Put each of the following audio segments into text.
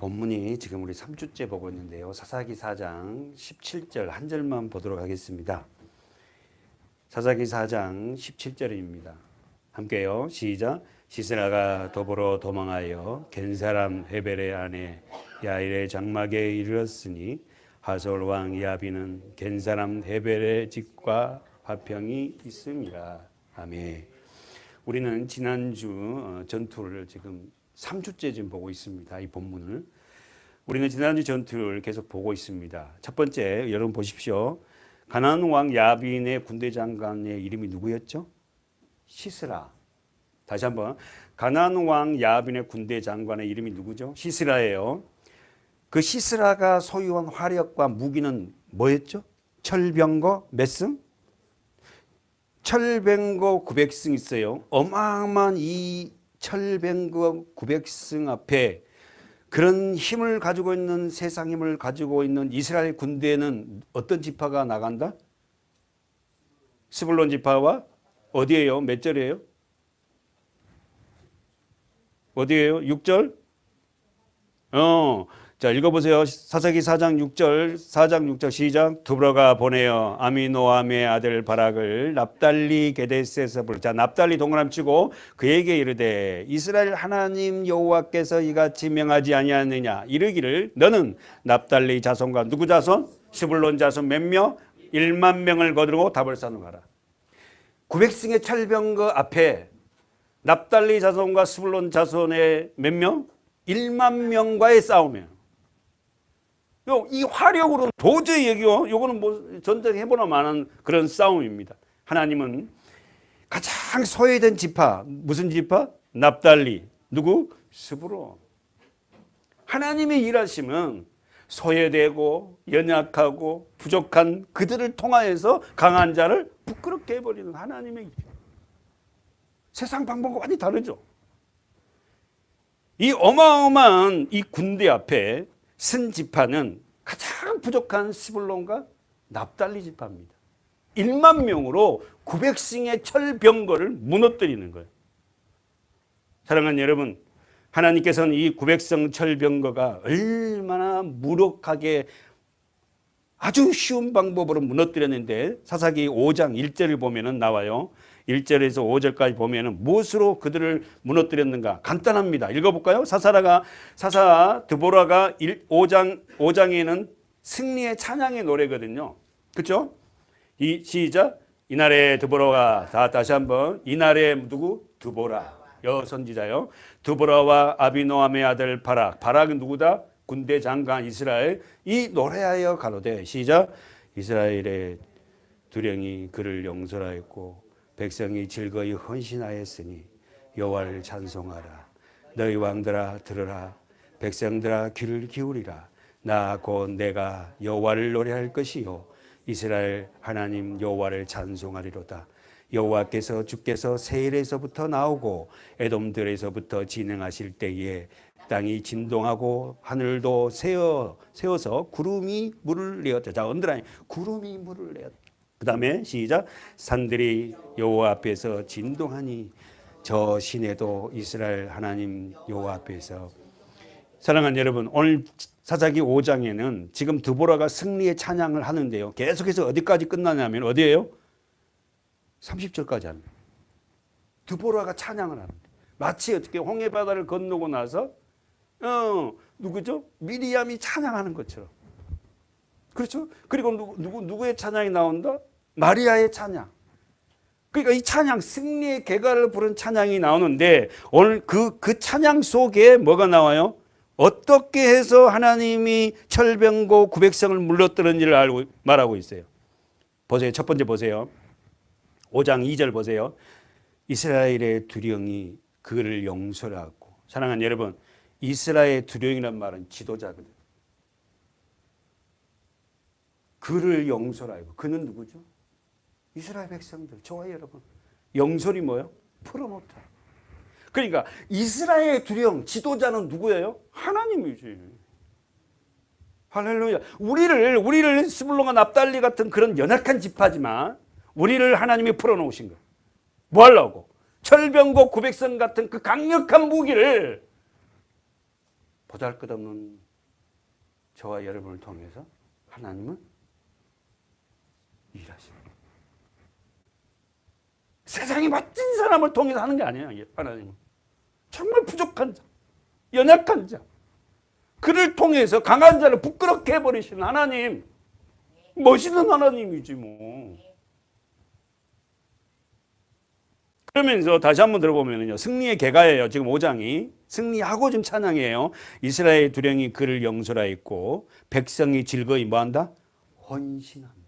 본문이 지금 우리 3주째 보고 있는데요. 사사기 4장 17절 한 절만 보도록 하겠습니다. 사사기 4장 17절입니다. 함께요. 시작. 시스라가 도보로 도망하여 겐사람 헤벨의 아내 야일의 장막에 이르렀으니 하솔 왕 야비는 겐사람 헤벨의 집과 화평이 있음이라. 아멘. 우리는 지난주 전투를 지금 3주째 지금 보고 있습니다. 이 본문을. 우리는 지난주 전투를 계속 보고 있습니다. 첫 번째, 여러분 보십시오. 가나안 왕 야빈의 군대 장관의 이름이 누구였죠? 시스라. 다시 한번. 가나안 왕 야빈의 군대 장관의 이름이 누구죠? 시스라예요. 그 시스라가 소유한 화력과 무기는 뭐였죠? 철병거 몇 승? 철병거 900승 있어요. 어마어마한 이 철병거 900승 앞에 그런 힘을 가지고 있는, 세상 힘을 가지고 있는 이스라엘 군대는 어떤 지파가 나간다? 스불론 지파와 어디예요? 몇 절이에요? 어디예요? 6절? 자, 읽어보세요. 사사기 4장 6절 시작. 두브라가 보내어 아미노함의 아들 바락을 납달리 게데스에서 부르자. 납달리 동그라미 치고 그에게 이르되 이스라엘 하나님 여호와께서 이같이 명하지 아니하느냐 이르기를 너는 납달리 자손과 누구 자손? 스불론 자손 몇 명? 1만 명을 거두고 답을 쌓아가라. 900승의 철병거 앞에 납달리 자손과 스불론 자손의 몇 명? 1만 명과의 싸움이에요. 이 화력으로는 도저히 요거는 뭐 전쟁해보나 마는 그런 싸움입니다. 하나님은 가장 소외된 지파, 무슨 지파? 납달리. 누구? 스불론. 하나님의 일하심은 소외되고 연약하고 부족한 그들을 통하여서 강한 자를 부끄럽게 해버리는 하나님의 일이에요. 세상 방법과 완전히 다르죠. 이 어마어마한 이 군대 앞에 쓴 지파는 가장 부족한 스불론과 납달리 지파입니다. 1만 명으로 900승의 철병거를 무너뜨리는 거예요. 사랑하는 여러분, 하나님께서는 이 900성 철병거가 얼마나 무력하게 아주 쉬운 방법으로 무너뜨렸는데 사사기 5장 1절을 보면 나와요. 1절에서 5절까지 보면 무엇으로 그들을 무너뜨렸는가? 간단합니다. 읽어볼까요? 사사 드보라가 5장에는 승리의 찬양의 노래거든요. 그렇죠? 시작. 이날에 드보라가 다시 한번 이날에 누구? 드보라. 여선지자요. 드보라와 아비노함의 아들 바락은 누구다? 군대 장관 이스라엘. 이 노래하여 가로되 시작. 이스라엘의 두령이 그를 용서하였고 백성이 즐거이 헌신하였으니 여호와를 찬송하라. 너희 왕들아 들으라. 백성들아 귀를 기울이라. 나 곧 내가 여호와를 노래할 것이요 이스라엘 하나님 여호와를 찬송하리로다. 여호와께서 주께서 세일에서부터 나오고 에돔들에서부터 진행하실 때에 땅이 진동하고 하늘도 세어서 구름이 물을 내었다. 자, 언더라인. 구름이 물을 내었다. 그 다음에 시작. 산들이 여호와 앞에서 진동하니 저 시내도 이스라엘 하나님 여호와 앞에서. 사랑하는 여러분, 오늘 사사기 5장에는 지금 드보라가 승리의 찬양을 하는데요. 계속해서 어디까지 끝나냐면 어디예요? 30절까지 합니다. 드보라가 찬양을 하는데 마치 어떻게 홍해바다를 건너고 나서 누구죠? 미리암이 찬양하는 것처럼. 그렇죠? 그리고 누구의 찬양이 나온다? 마리아의 찬양. 그러니까 이 찬양, 승리의 개가를 부른 찬양이 나오는데 오늘 그 찬양 속에 뭐가 나와요? 어떻게 해서 하나님이 철병거 900성을 물러뜨렸는지를 말하고 있어요. 보세요. 첫 번째 보세요. 5장 2절 보세요. 이스라엘의 두령이 그를 용서하고. 사랑하는 여러분, 이스라엘의 두령이란 말은 지도자거든. 그를 용서하고. 그는 누구죠? 이스라엘 백성들. 저와 여러분. 영설이 뭐예요? 풀어놓다. 그러니까 이스라엘의 두령, 지도자는 누구예요? 하나님이지. 할렐루야. 우리를 스불론과 납달리 같은 그런 연약한 지파지만 우리를 하나님이 풀어놓으신 거예요. 뭐 하려고? 철병거 900성 같은 그 강력한 무기를 보잘것없는 저와 여러분을 통해서 하나님은 일하십니다. 세상에 멋진 사람을 통해서 하는 게 아니에요. 하나님은 정말 부족한 자, 연약한 자, 그를 통해서 강한 자를 부끄럽게 해버리시는 하나님, 멋있는 하나님이지 뭐. 그러면서 다시 한번 들어보면요, 승리의 개가예요. 지금 5장이 승리하고 지금 찬양이에요. 이스라엘 두령이 그를 영설하였고 백성이 즐거이 뭐한다? 헌신한다.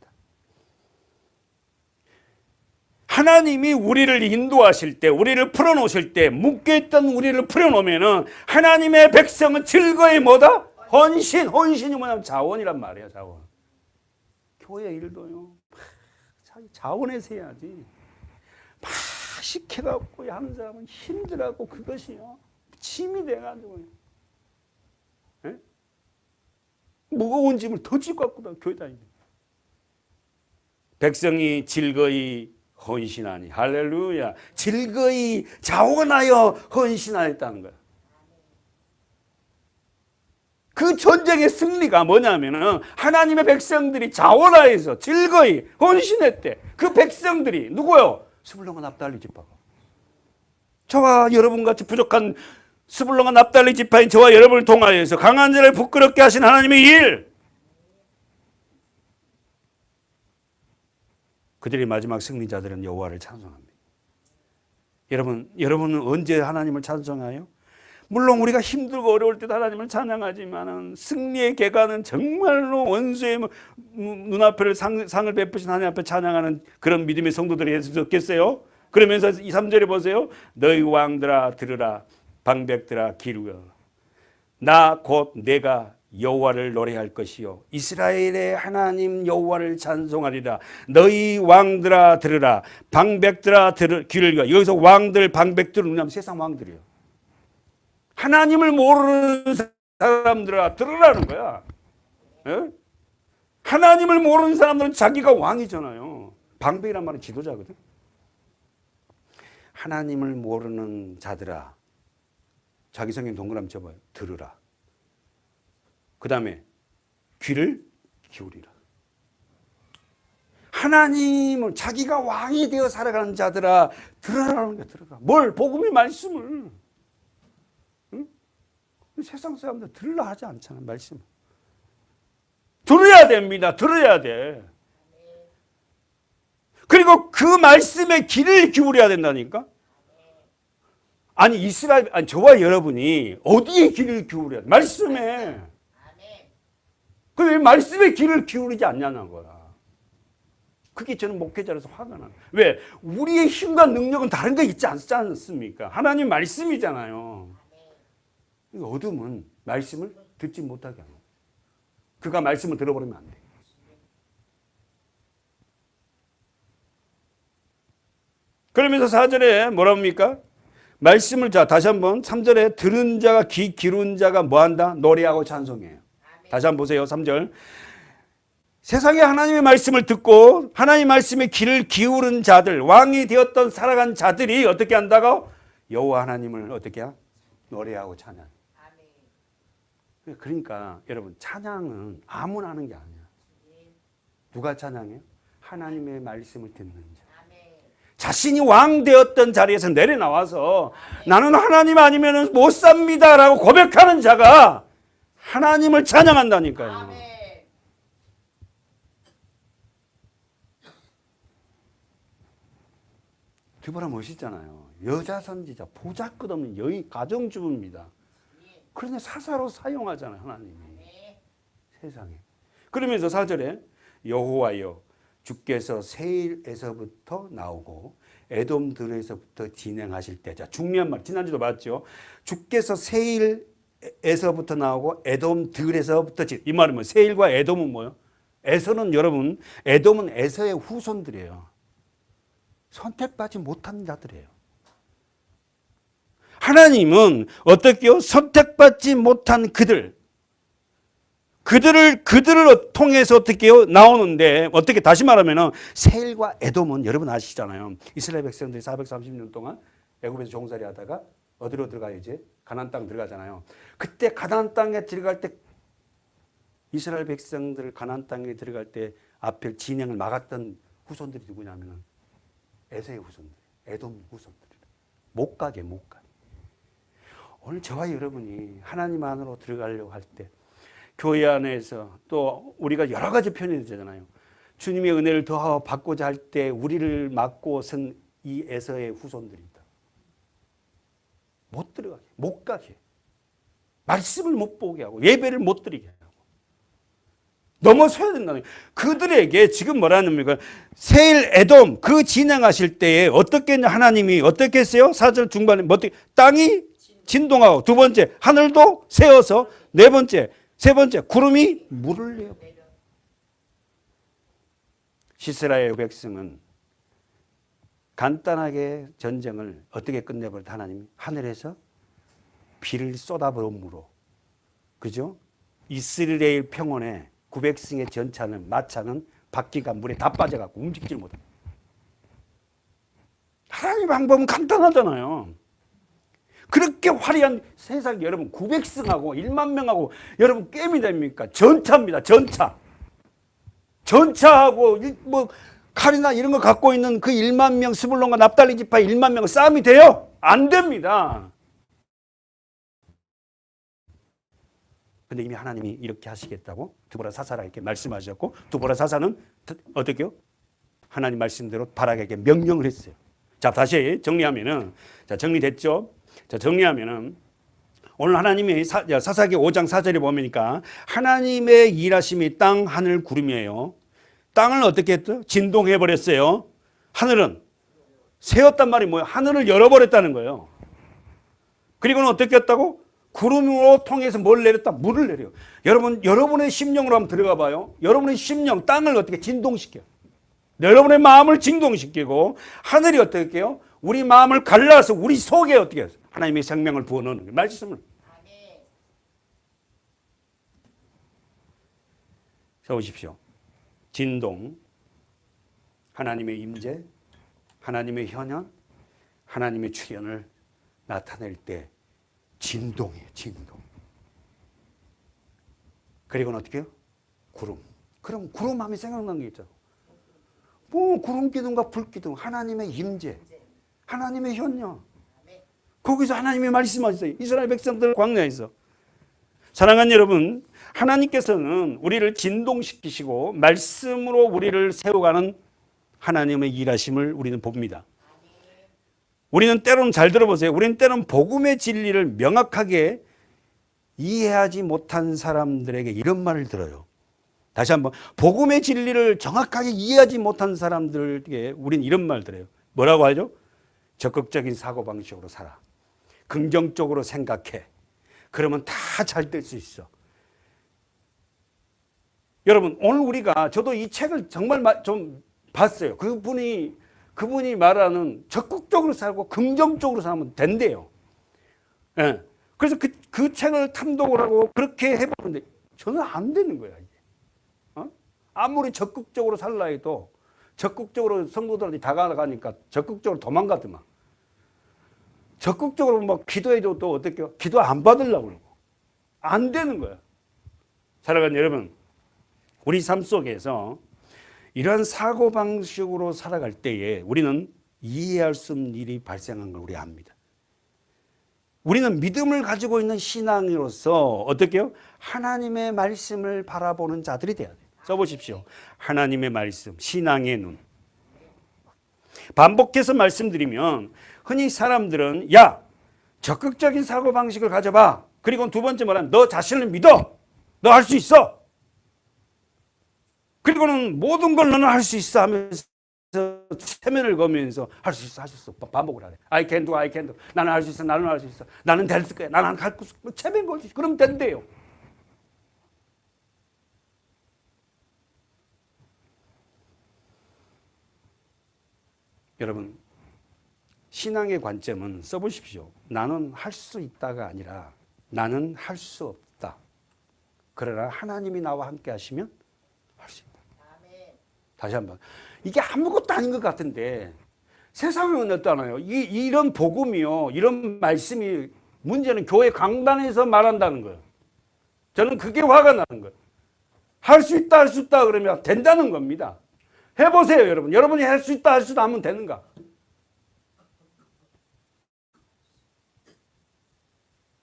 하나님이 우리를 인도하실 때, 우리를 풀어놓으실 때, 묶여있던 우리를 풀어놓으면은 하나님의 백성은 즐거이 뭐다? 헌신. 헌신이 뭐냐면 자원이란 말이에요. 자원. 교회 일도요, 자원해서 해야지. 막 시켜갖고 하는 사람은 힘들어갖고 그것이요, 짐이 돼가지고, 예? 무거운 짐을 더 지고 갖고 교회 다니는. 백성이 즐거이 헌신하니, 할렐루야. 즐거이 자원하여 헌신하였다는 거야. 그 전쟁의 승리가 뭐냐면은 하나님의 백성들이 자원하여서 즐거이 헌신했대. 그 백성들이 누구요? 스불론과 납달리 지파가. 저와 여러분같이 부족한 스불론과 납달리 지파인 저와 여러분을 통하여서 강한 자를 부끄럽게 하신 하나님의 일, 그들의 마지막 승리자들은 여호와를 찬송합니다. 여러분은 언제 하나님을 찬송해요? 물론 우리가 힘들고 어려울 때도 하나님을 찬양하지만은 승리의 계가는 정말로 원수의 눈앞에 상을 베푸신 하나님 앞에 찬양하는 그런 믿음의 성도들이 있었겠어요? 그러면서 2, 3절에 보세요. 너희 왕들아 들으라, 방백들아 기르라. 나 곧 내가 여호와를 노래할 것이요 이스라엘의 하나님 여호와를 찬송하리라. 너희 왕들아 들으라, 방백들아 귀를. 여기서 왕들, 방백들은 뭐냐면 세상 왕들이에요. 하나님을 모르는 사람들아 들으라는 거야. 예? 하나님을 모르는 사람들은 자기가 왕이잖아요. 방백이란 말은 지도자거든. 하나님을 모르는 자들아, 자기 성경 동그라미 쳐봐요. 들으라. 그 다음에 귀를 기울이라. 하나님을, 자기가 왕이 되어 살아가는 자들아 들으라는 거야. 들으라. 뭘? 복음의 말씀을. 응? 세상 사람들 들으라 하지 않잖아. 말씀 들어야 됩니다. 들어야 돼. 그리고 그 말씀에 귀를 기울여야 된다니까. 아니 저와 여러분이 어디에 귀를 기울여야 돼? 말씀에. 왜 말씀에 귀를 기울이지 않냐는 거야. 그게 저는 목회자로서 화가 나요. 왜? 우리의 힘과 능력은 다른 거 있지 않습니까? 하나님 말씀이잖아요. 어둠은 말씀을 듣지 못하게 하는 거야. 그가 말씀을 들어버리면 안 돼. 그러면서 4절에 뭐라 합니까? 말씀을, 자 다시 한번 3절에 들은 자가, 귀 기울인 자가 뭐한다? 노래하고 찬송해요. 다시 한번 보세요. 3절. 세상에 하나님의 말씀을 듣고 하나님의 말씀에 귀를 기울인 자들, 왕이 되었던 살아간 자들이 어떻게 한다고? 여호와 하나님을 어떻게 해? 노래하고 찬양. 그러니까 여러분, 찬양은 아무나 하는 게 아니야. 누가 찬양해요? 하나님의 말씀을 듣는 자. 자신이 왕 되었던 자리에서 내려나와서 나는 하나님 아니면 못 삽니다 라고 고백하는 자가 하나님을 찬양한다니까요. 아멘. 디보라 멋있잖아요. 여자 선지자, 보잘것없는 여인 가정주부입니다. 그런데 사사로 사용하잖아요, 하나님이. 세상에. 그러면서 4절에 여호와여 주께서 세일에서부터 나오고 에돔들에서부터 진행하실 때. 자, 중요한 말, 지난주도 봤죠. 주께서 세일에서부터 나오고 에돔들에서부터 이 말은 뭐예요? 세일과 에돔은 뭐예요? 에서는 여러분, 에돔은 에서의 후손들이에요. 선택받지 못한 자들이에요. 하나님은 어떻게요? 선택받지 못한 그들을 통해서 어떻게요? 나오는데, 어떻게, 다시 말하면은 세일과 에돔은 여러분 아시잖아요. 이스라엘 백성들이 430년 동안 애굽에서 종살이 하다가 어디로 들어가요? 이제 가나안 땅 들어가잖아요. 그때 가나안 땅에 들어갈 때 이스라엘 백성들 가나안 땅에 들어갈 때 앞에 진행을 막았던 후손들이 누구냐면은 에서의 후손들, 에돔 후손들. 못 가게. 오늘 저와 여러분이 하나님 안으로 들어가려고 할 때 교회 안에서 또 우리가 여러 가지 표현이 되잖아요. 주님의 은혜를 더 받고자 할 때 우리를 막고 선 이 에서의 후손들이다. 못 들어가게, 못 가게. 말씀을 못 보게 하고 예배를 못 드리게 하고 넘어서야 된다는 거예요. 그들에게 지금 뭐라는 세일 에돔 그 진행하실 때에 어떻게 했냐 하나님이 어떻게 했어요? 4절 중반에 땅이 진동하고 두 번째 하늘도 새어서 네 번째 세 번째 구름이 물을 내요. 이스라엘 백성은 간단하게 전쟁을 어떻게 끝내버렸다 하나님이 하늘에서 비를 쏟아버림으로 그죠? 이스라엘 평원에 900승의 전차는 마차는 바퀴가 물에 다 빠져갖고 움직이질 못해. 하나님의 방법은 간단하잖아요. 그렇게 화려한 세상 여러분 900승하고 1만 명하고 여러분 게임이 됩니까? 전차입니다. 전차하고 뭐 칼이나 이런 거 갖고 있는 그 1만 명 스불론과 납달리 지파 1만 명은 싸움이 돼요? 안 됩니다. 근데 이미 하나님이 이렇게 하시겠다고 드보라 사사에게 말씀하셨고 드보라 사사는 어떻게요? 하나님 말씀대로 바락에게 명령을 했어요. 자, 다시 정리하면은 자, 정리됐죠? 자, 정리하면은 오늘 하나님이 사사기 5장 4절에 보니까 하나님의 일하심이 땅, 하늘, 구름이에요. 땅을 어떻게 했죠? 진동해 버렸어요. 하늘은 새었단 말이 뭐예요? 하늘을 열어버렸다는 거예요. 그리고는 어떻게 했다고? 구름으로 통해서 뭘 내렸다? 물을 내려요. 여러분의 심령으로 한번 들어가 봐요. 여러분의 심령, 땅을 어떻게 진동시켜요? 여러분의 마음을 진동시키고 하늘이 어떻게 해요? 우리 마음을 갈라서 우리 속에 어떻게 해요? 하나님의 생명을 부어넣는 거예요. 말씀을. 자, 보십시오. 진동, 하나님의 임재, 하나님의 현현, 하나님의 출현을 나타낼 때 진동이에요. 진동. 그리고는 어떻게 해요? 구름. 그럼 구름 하면 생각나는 게 있잖아. 뭐 구름 기둥과 불 기둥, 하나님의 임재, 하나님의 현현. 거기서 하나님이 말씀하셨어요. 이스라엘 백성들 광야에서. 사랑하는 여러분, 하나님께서는 우리를 진동시키시고 말씀으로 우리를 세워가는 하나님의 일하심을 우리는 봅니다. 우리는 때로는 잘 들어보세요. 우리는 때로는 복음의 진리를 명확하게 이해하지 못한 사람들에게 이런 말을 들어요. 다시 한번 복음의 진리를 정확하게 이해하지 못한 사람들에게 우리는 이런 말 들어요. 뭐라고 하죠? 적극적인 사고방식으로 살아. 긍정적으로 생각해. 그러면 다 잘 될 수 있어. 여러분 오늘 저도 이 책을 정말 좀 봤어요. 그분이 말하는 적극적으로 살고 긍정적으로 살면 된대요. 예. 그래서 그 책을 탐독을 하고 그렇게 해보는데 저는 안 되는 거야. 이게. 아무리 적극적으로 살라 해도 적극적으로 성도들한테 다가가니까 적극적으로 도망가더만. 적극적으로 뭐 기도해도 또 어떻게 기도 안 받으려고 그러고 안 되는 거야. 사랑하는 여러분, 우리 삶 속에서 이러한 사고방식으로 살아갈 때에 우리는 이해할 수 없는 일이 발생한 걸 우리 압니다. 우리는 믿음을 가지고 있는 신앙으로서 어떻게 해요? 하나님의 말씀을 바라보는 자들이 돼야 돼요. 써보십시오. 하나님의 말씀, 신앙의 눈. 반복해서 말씀드리면 흔히 사람들은 적극적인 사고방식을 가져봐. 그리고 두 번째 말하면 너 자신을 믿어. 너 할 수 있어. 그리고는 모든 걸 너는 할 수 있어 하면서 체면을 거면서 할 수 있어, 할 수 있어. 반복을 하래. I can do, I can do. 나는 할 수 있어, 나는 할 수 있어. 나는 될 거야, 나는 갈 수 있어. 체면 걸지. 그러면 된대요. 여러분, 신앙의 관점은 써보십시오. 나는 할 수 있다가 아니라 나는 할 수 없다. 그러나 하나님이 나와 함께 하시면 할 수 있다. 다시 한번. 이게 아무것도 아닌 것 같은데 세상은 어떠나요? 이런 복음이요, 이런 말씀이 문제는 교회 강단에서 말한다는 거예요. 저는 그게 화가 나는 거예요. 할 수 있다, 할 수 있다 그러면 된다는 겁니다. 해보세요, 여러분. 여러분이 할 수 있다, 할 수 있다 하면 되는가?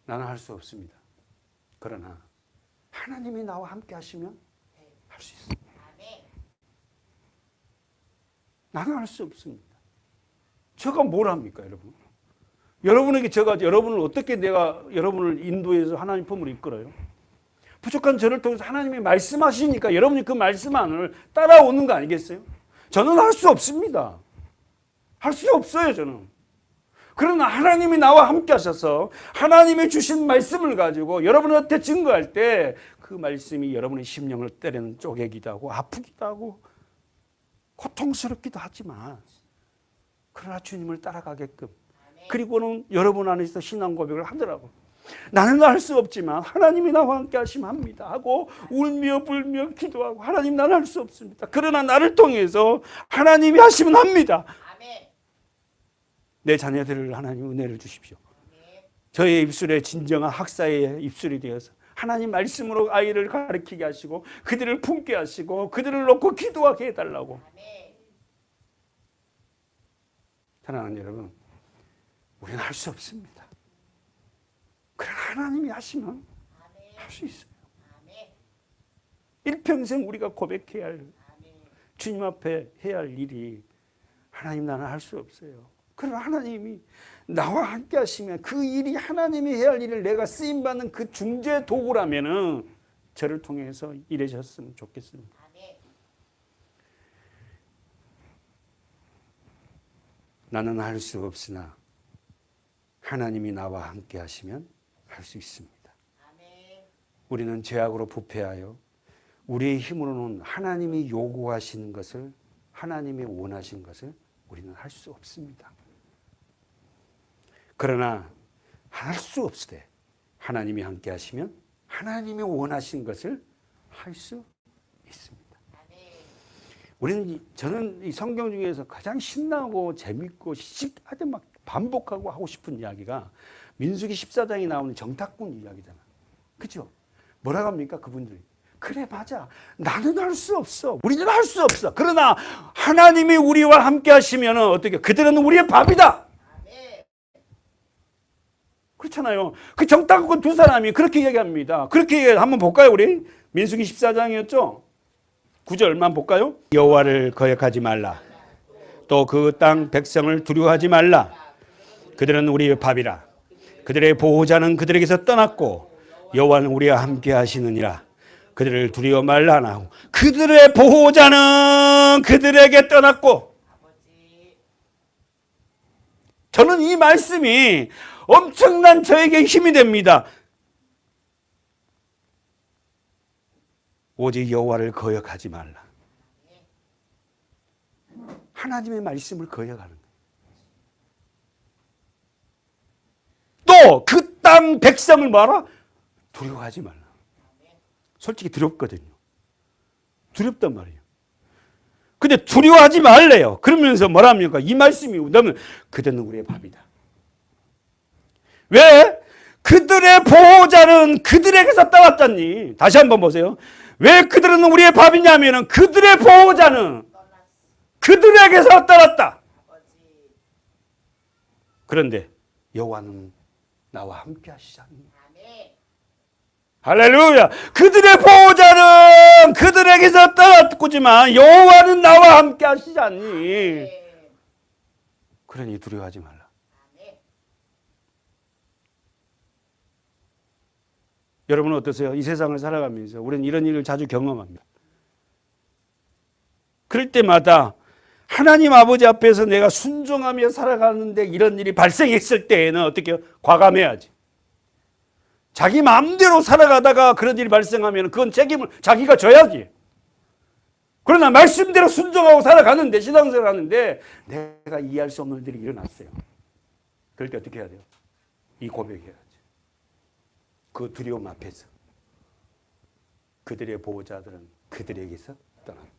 나는 할 수 없습니다. 그러나 하나님이 나와 함께 하시면 할 수 있습니다. 나는 할 수 없습니다. 제가 뭘 합니까, 여러분? 여러분에게 제가 여러분을 어떻게 내가 여러분을 인도해서 하나님 품으로 이끌어요? 부족한 저를 통해서 하나님이 말씀하시니까 여러분이 그 말씀 안을 따라오는 거 아니겠어요? 저는 할 수 없습니다. 할 수 없어요, 저는. 그러나 하나님이 나와 함께 하셔서 하나님이 주신 말씀을 가지고 여러분한테 증거할 때 그 말씀이 여러분의 심령을 때리는 쪼개기도 하고 아프기도 하고 고통스럽기도 하지만 그러나 주님을 따라가게끔 그리고는 여러분 안에서 신앙 고백을 하더라고. 나는 할 수 없지만 하나님이 나와 함께 하시면 합니다 하고 울며 불며 기도하고 하나님 나는 할 수 없습니다. 그러나 나를 통해서 하나님이 하시면 합니다. 내 자녀들을 하나님 은혜를 주십시오. 저의 입술에 진정한 학사의 입술이 되어서 하나님 말씀으로 아이를 가르치게 하시고 그들을 품게 하시고 그들을 놓고 기도하게 해달라고. 사랑하는 여러분, 우리는 할 수 없습니다. 그러나 하나님이 하시면 할 수 있어요. 일평생 우리가 고백해야 할 주님 앞에 해야 할 일이 하나님 나는 할 수 없어요. 그러나 하나님이 나와 함께 하시면 그 일이 하나님이 해야 할 일을 내가 쓰임받는 그 중재 도구라면은 저를 통해서 일하셨으면 좋겠습니다. 나는 할 수 없으나 하나님이 나와 함께 하시면 할 수 있습니다. 우리는 죄악으로 부패하여 우리의 힘으로는 하나님이 요구하시는 것을 하나님이 원하신 것을 우리는 할 수 없습니다. 그러나 할 수 없을 때 하나님이 함께 하시면 하나님이 원하신 것을 할 수 있습니다. 저는 이 성경 중에서 가장 신나고 재밌고 아주 막 반복하고 하고 싶은 이야기가 민수기 14장에 나오는 정탐꾼 이야기잖아. 그죠? 뭐라고 합니까? 그분들이. 그래, 맞아. 나는 할 수 없어. 우리는 할 수 없어. 그러나 하나님이 우리와 함께 하시면 어떻게? 그들은 우리의 밥이다. 그렇잖아요. 그 정탐꾼 두 사람이 그렇게 얘기합니다. 그렇게 한번 볼까요, 우리? 민수기 14장이었죠? 9절만 볼까요? 여호와를 거역하지 말라. 또 그 땅 백성을 두려워하지 말라. 그들은 우리의 밥이라. 그들의 보호자는 그들에게서 떠났고 여호와는 우리와 함께 하시느니라. 그들을 두려워 말라 하고 그들의 보호자는 그들에게 떠났고. 저는 이 말씀이 엄청난 저에게 힘이 됩니다. 오직 여호와를 거역하지 말라. 하나님의 말씀을 거역하는 거예요. 또 그 땅 백성을 뭐하라? 두려워하지 말라. 솔직히 두렵거든요. 두렵단 말이에요. 근데 두려워하지 말래요. 그러면서 뭐랍니까? 이 말씀이 너무 그들은 우리의 밥이다. 왜? 그들의 보호자는 그들에게서 떠났잖니. 다시 한번 보세요. 왜 그들은 우리의 밥이냐면 그들의 보호자는 그들에게서 떠났다. 그런데 여호와는 나와 함께 하시잖니. 할렐루야. 그들의 보호자는 그들에게서 떠났지만 여호와는 나와 함께 하시잖니. 그러니 두려워하지 말라. 여러분은 어떠세요? 이 세상을 살아가면서 우리는 이런 일을 자주 경험합니다. 그럴 때마다 하나님 아버지 앞에서 내가 순종하며 살아가는데 이런 일이 발생했을 때에는 어떻게 해요? 과감해야지. 자기 마음대로 살아가다가 그런 일이 발생하면 그건 책임을 자기가 져야지. 그러나 말씀대로 순종하고 살아가는데 신앙생활 하는데 내가 이해할 수 없는 일들이 일어났어요. 그럴 때 어떻게 해야 돼요? 이 고백해야지. 그 두려움 앞에서 그들의 보호자들은 그들에게서 떠났다.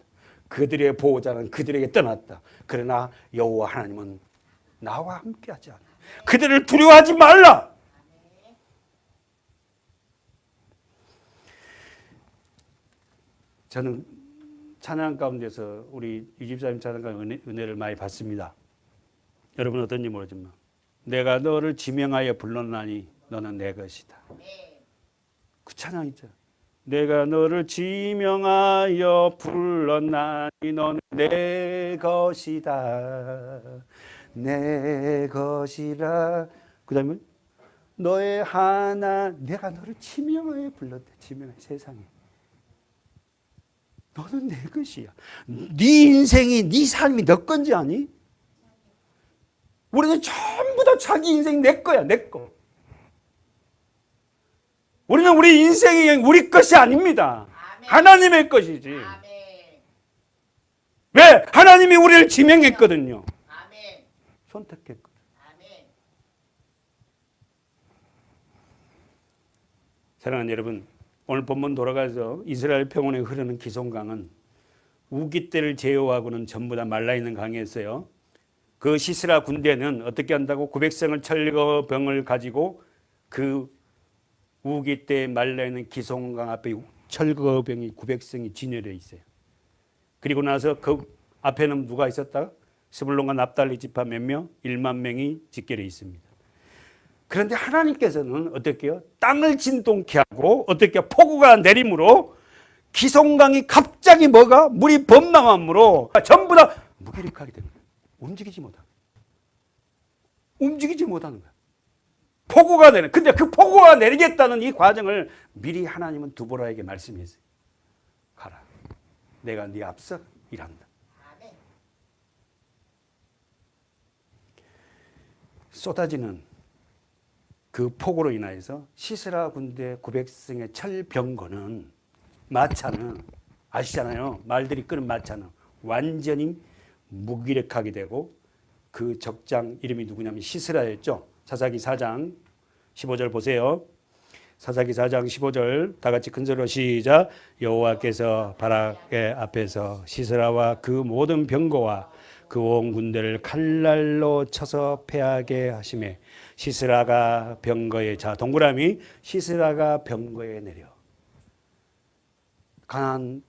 그들의 보호자는 그들에게 떠났다. 그러나 여호와 하나님은 나와 함께하지 않아. 그들을 두려워하지 말라. 저는 찬양 가운데서 우리 이집사님 찬양 가운데 은혜를 많이 받습니다. 여러분 어떤지 모르지만 내가 너를 지명하여 불렀나니 너는 내 것이다. 그 찬양 있죠. 내가 너를 지명하여 불렀나니 너는 내 것이다. 내 것이라. 그 다음에 너의 하나 내가 너를 지명하여 불렀대. 지명하여 세상에. 너는 내 것이야. 네 인생이 네 삶이 너 건지 아니? 우리는 전부 다 자기 인생 내 거야. 내 거. 우리는 우리 인생이 우리 것이 아닙니다. 아멘. 하나님의 것이지. 아멘. 왜? 하나님이 우리를 지명했거든요. 아멘. 선택했거든. 아멘. 사랑하는 여러분, 오늘 본문 돌아가서 이스라엘 평원에 흐르는 기송강은 우깃대를 제어하고는 전부 다 말라있는 강이었어요. 그 시스라 군대는 어떻게 한다고? 900성을 철거병을 가지고 그 우깃대에 말라있는 기송강 앞에 철거병이 900성이 진열해 있어요. 그리고 나서 그 앞에는 누가 있었다? 스불론과 납달리 지파 몇 명? 1만 명이 집결해 있습니다. 그런데 하나님께서는 어떻게 해요? 땅을 진동케 하고 어떻게 해요? 폭우가 내림으로 기송강이 갑자기 뭐가? 물이 범람함으로 전부 다 무기력하게 되는 거예요. 움직이지 못하는 거예요. 폭우가 내는. 근데 그 폭우가 내리겠다는 이 과정을 미리 하나님은 두보라에게 말씀했어요. 가라. 내가 네 앞서 일한다. 쏟아지는 그 폭우로 인하여서 시스라 군대 900승의 철병거는 마차는 아시잖아요. 말들이 끄는 마차는 완전히 무기력하게 되고 그 적장 이름이 누구냐면 시스라였죠. 사사기 4장 15절 보세요. 사사기 4장 15절 다 같이 큰 소리로 시작. 여호와께서 바락의 앞에서 시스라와 그 모든 병거와 그 온 군대를 칼날로 쳐서 패하게 하시매 시스라가 병거에 자 동그라미 시스라가 병거에 내려 가나안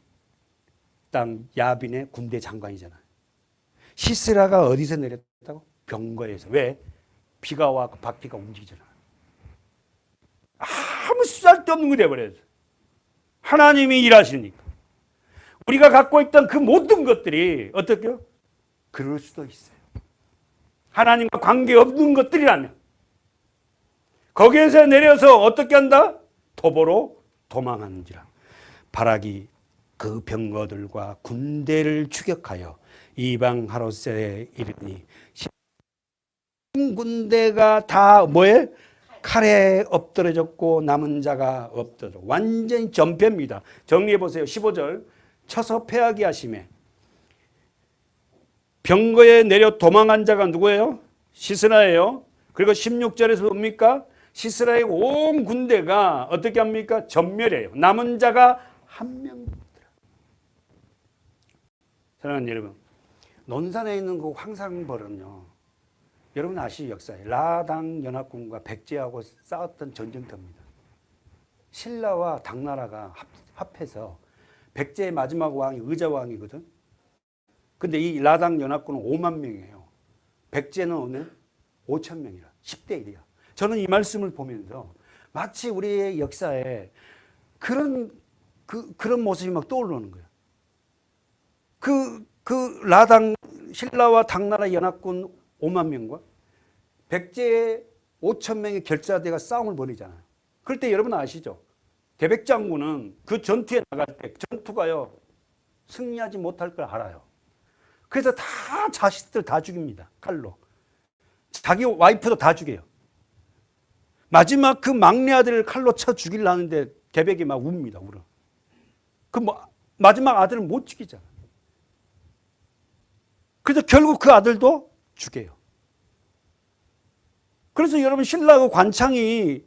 땅 야빈의 군대 장관이잖아요. 시스라가 어디서 내렸다고? 병거에서. 왜? 비가 와 바퀴가 움직이잖아. 아무 쓸데없는 거 돼버렸어. 하나님이 일하시니까. 우리가 갖고 있던 그 모든 것들이 어떻게요? 그럴 수도 있어요. 하나님과 관계없는 것들이라면. 거기에서 내려서 어떻게 한다? 도보로 도망하는지라. 바락이 그 병거들과 군대를 추격하여 이방 하롯세에 이르니 군대가 다 뭐에? 칼에 엎드러졌고 남은 자가 없더라. 완전히 전패입니다. 정리해 보세요. 15절 쳐서 패하게 하심에 병거에 내려 도망한 자가 누구예요? 시스라예요. 그리고 16절에서 뭡니까? 시스라의 온 군대가 어떻게 합니까? 전멸해요. 남은 자가 한 명. 사랑하는 여러분, 논산에 있는 그 황상벌은요, 여러분 아시죠? 역사에 라당 연합군과 백제하고 싸웠던 전쟁터입니다. 신라와 당나라가 합해서 백제의 마지막 왕이 의자왕이거든. 근데 이 라당 연합군은 5만 명이에요. 백제는 오늘 5천 명이라 10대 1이야. 저는 이 말씀을 보면서 마치 우리의 역사에 그런 모습이 막 떠오르는 거예요. 그 라당 신라와 당나라 연합군 5만 명과 백제의 5천 명의 결사대가 싸움을 벌이잖아요. 그럴 때 여러분 아시죠? 개백장군은 그 전투에 나갈 때 전투가요 승리하지 못할 걸 알아요. 그래서 다 자식들 다 죽입니다. 칼로. 자기 와이프도 다 죽여요. 마지막 그 막내 아들을 칼로 쳐 죽이려 하는데 개백이 막 웁니다. 울어. 마지막 아들은 못 죽이잖아. 그래서 결국 그 아들도 죽여요. 그래서 여러분 신라고 관창이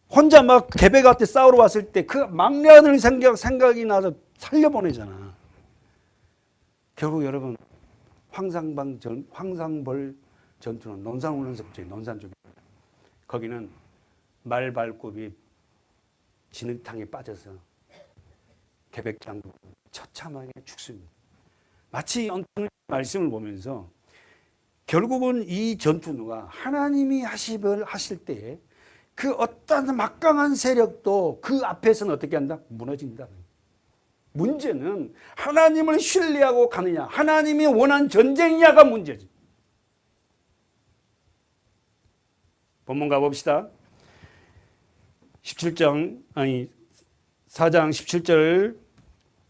혼자 막 개백한테 싸우러 왔을 때 그 막내 아들 생각이 나서 살려보내잖아. 결국 여러분 황상벌 전투는 논산훈련소 쪽에 논산 쪽에 거기는 말발굽이 진흙탕에 빠져서 계백장군 처참하게 죽습니다. 마치 오늘 말씀을 보면서 결국은 이 전투가 하나님이 하실 때에 그 어떤 막강한 세력도 그 앞에서는 어떻게 한다? 무너진다. 문제는 하나님을 신뢰하고 가느냐, 하나님이 원한 전쟁이냐가 문제지. 본문 가봅시다. 4장 17절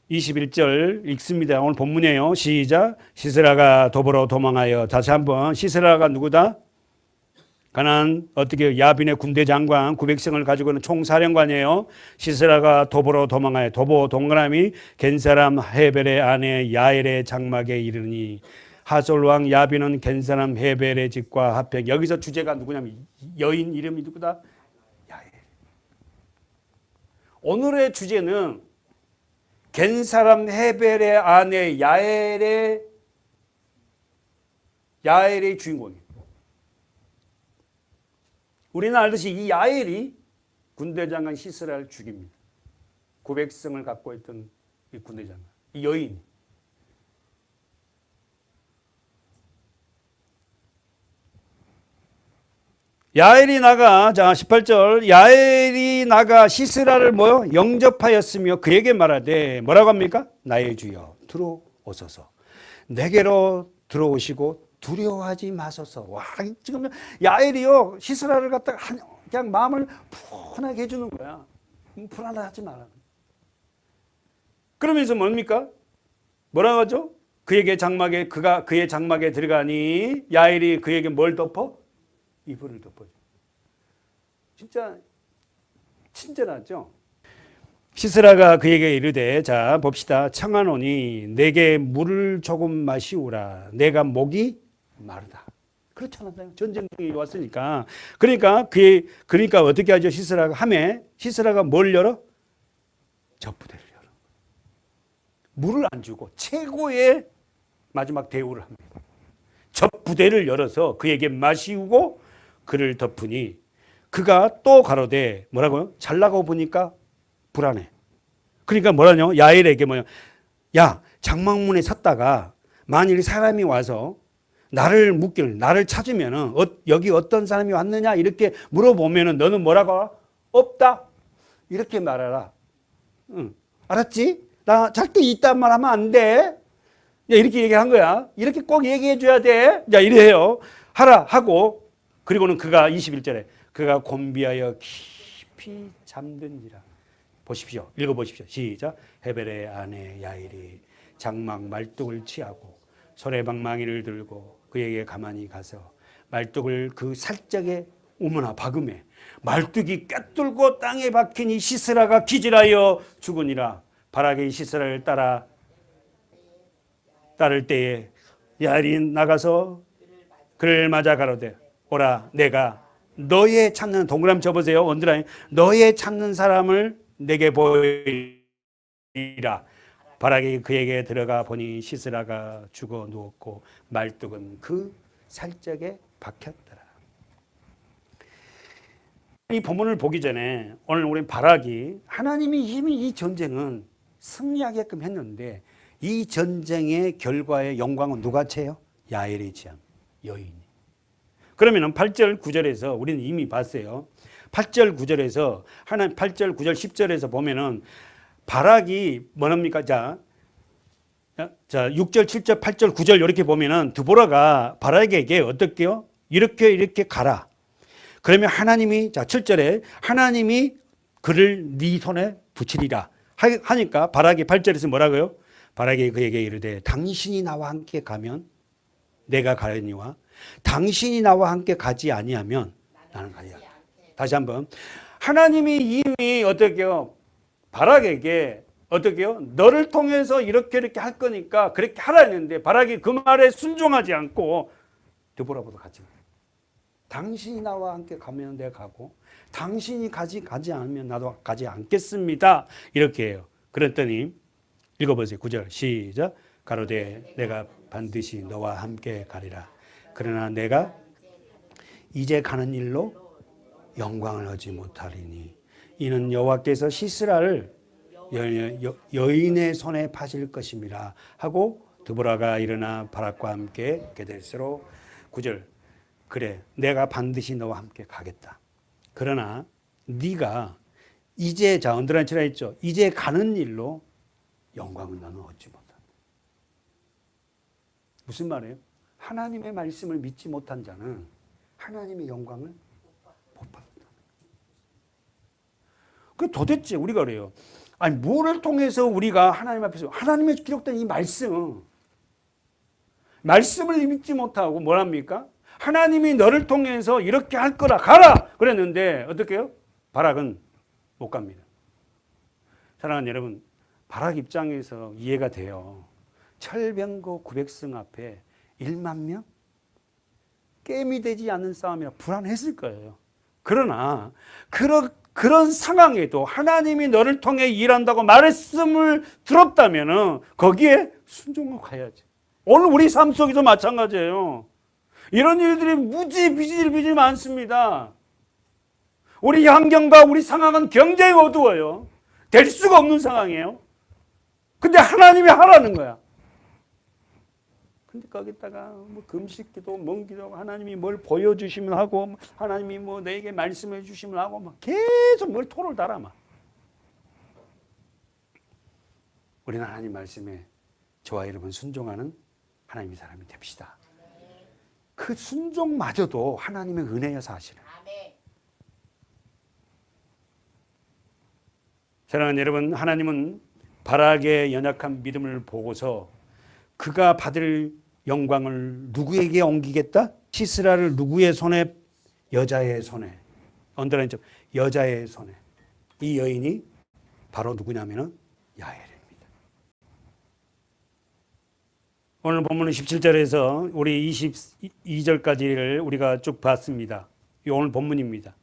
21절 읽습니다. 오늘 본문이에요. 시작. 시스라가 도보로 도망하여. 다시 한번. 시스라가 누구다? 가나안 어떻게 야빈의 군대 장관 900성을 가지고는 총사령관이에요. 시스라가 도보로 도망하여. 도보 동그라미 겐사람 헤벨의 아내 야엘의 장막에 이르니 하솔왕 야빈은 겐사람 헤벨의 집과 합해. 여기서 주제가 누구냐면 여인 이름이 누구다? 야엘. 오늘의 주제는 겐사람 헤벨의 아내 야엘의 주인공이에요. 우리는 알듯이 이 야엘이 군대장관 시스라를 죽입니다. 900성을 갖고 있던 이 군대장관, 이 여인. 야엘이 나가, 자 18절, 야엘이 나가 시스라를 영접하였으며 그에게 말하되 뭐라고 합니까? 나의 주여 들어오소서. 내게로 들어오시고 두려워하지 마소서. 와, 지금 야엘이요 시스라를 갖다가 그냥 마음을 편하게 해주는 거야. 불안하지 마라. 그러면서 뭡니까? 뭐라고 하죠? 그의 장막에 들어가니 야엘이 그에게 뭘 덮어? 이불을 덮어줘. 진짜 친절하죠? 시스라가 그에게 이르되, 자 봅시다. 청하노니 내게 물을 조금 마시우라. 내가 목이 마르다. 그렇잖아요. 전쟁이 왔으니까. 그러니까 어떻게 하죠? 시스라가 뭘 열어? 젖부대를 열어. 물을 안 주고 최고의 마지막 대우를 합니다. 젖부대를 열어서 그에게 마시우고 그를 덮으니 그가 또 가로되 뭐라고요? 잘나고 보니까 불안해. 그러니까 뭐라뇨? 야엘에게 야, 장막문에 섰다가 만일 사람이 와서 나를 찾으면은 여기 어떤 사람이 왔느냐 이렇게 물어보면은 너는 뭐라고? 없다. 이렇게 말하라. 응. 알았지? 나 절대 이딴 말 하면 안 돼. 이렇게 얘기한 거야. 이렇게 꼭 얘기해 줘야 돼. 자, 이래요. 하라 하고 그리고는 그가 21절에 그가 곤비하여 깊이 잠든지라. 보십시오. 읽어보십시오. 시작. 헤벨의 아내 야엘이 장막 말뚝을 취하고 손에 방망이를 들고 그에게 가만히 가서 말뚝을 그 살짝에 어머나 박음에 말뚝이 꿰뚫고 땅에 박힌 이 시스라가 기절하여 죽으니라. 바락이 시스라를 따를 때에 야엘이 나가서 그를 맞아 가로되 오라 내가 너의 찾는 동그라미 쳐보세요. 언더라인. 너의 찾는 사람을 내게 보이라. 바락이 그에게 들어가 보니 시스라가 죽어 누웠고 말뚝은 그 살짝에 박혔더라. 이 본문을 보기 전에 오늘 우리 바락이 하나님이 이미 이 전쟁은 승리하게끔 했는데 이 전쟁의 결과의 영광은 누가 채요? 야엘이 취한 여인이. 그러면은 8절 9절에서 우리는 이미 봤어요. 8절 9절에서 8절 9절 10절에서 보면은 바락이 뭐랍니까? 자 6절 7절 8절 9절 이렇게 보면은 드보라가 바락에게 어떻게요? 이렇게 가라. 그러면 하나님이 7절에 하나님이 그를 네 손에 붙이리라 하니까 바락이 8절에서 뭐라고요? 바락이 그에게 이르되 당신이 나와 함께 가면 내가 가려니와 당신이 나와 함께 가지 아니하면 나는 가리라. 다시 한번. 하나님이 이미 어떻게요? 바락에게 어떻게요? 너를 통해서 이렇게 할 거니까 그렇게 하라 했는데 바락이 그 말에 순종하지 않고 드보라보다 같이 당신이 나와 함께 가면 내가 가고 당신이 가지 않으면 나도 가지 않겠습니다. 이렇게 해요. 그랬더니 읽어보세요. 9절 시작. 가로되 내가 반드시 너와 함께 가리라. 그러나 내가 이제 가는 일로 영광을 얻지 못하리니 이는 여호와께서 시스라를 여인의 손에 파실 것임이라 하고 드보라가 일어나 바락과 함께 게데스로 9절 그래 내가 반드시 너와 함께 가겠다. 그러나 네가 이제 자 언더라인치라 했죠. 이제 가는 일로 영광은 너는 얻지 못한다. 무슨 말이에요? 하나님의 말씀을 믿지 못한 자는 하나님의 영광을 못 받는다. 그 도대체 우리가 그래요. 아니 뭐를 통해서 우리가 하나님 앞에서 하나님의 기록된 이 말씀을 믿지 못하고 뭐랍니까? 하나님이 너를 통해서 이렇게 할 거라 가라 그랬는데 어떻게 해요? 바락은 못 갑니다. 사랑하는 여러분, 바락 입장에서 이해가 돼요. 철병거 900성 앞에 1만 명? 게임이 되지 않는 싸움이라 불안했을 거예요. 그러나 그런 상황에도 하나님이 너를 통해 일한다고 말씀을 들었다면 거기에 순종하고 가야지. 오늘 우리 삶 속에도 마찬가지예요. 이런 일들이 무지 비질비질 많습니다. 우리 환경과 우리 상황은 굉장히 어두워요. 될 수가 없는 상황이에요. 근데 하나님이 하라는 거야. 근데 거기다가 뭐 금식기도 먼기도 하나님이 뭘 보여주시면 하고 하나님이 뭐 내게 말씀해 주시면 하고 막 계속 뭘 토를 달아 막. 우리는 하나님 말씀에 저와 여러분 순종하는 하나님의 사람이 됩시다. 그 순종마저도 하나님의 은혜야 사실은. 사랑하는 여러분, 하나님은 바락의 연약한 믿음을 보고서 그가 받을 영광을 누구에게 옮기겠다? 시스라를 누구의 손에? 여자의 손에. 언더라인 점 여자의 손에. 이 여인이 바로 누구냐면은 야엘입니다. 오늘 본문은 17절에서 우리 22절까지를 우리가 쭉 봤습니다. 이 오늘 본문입니다.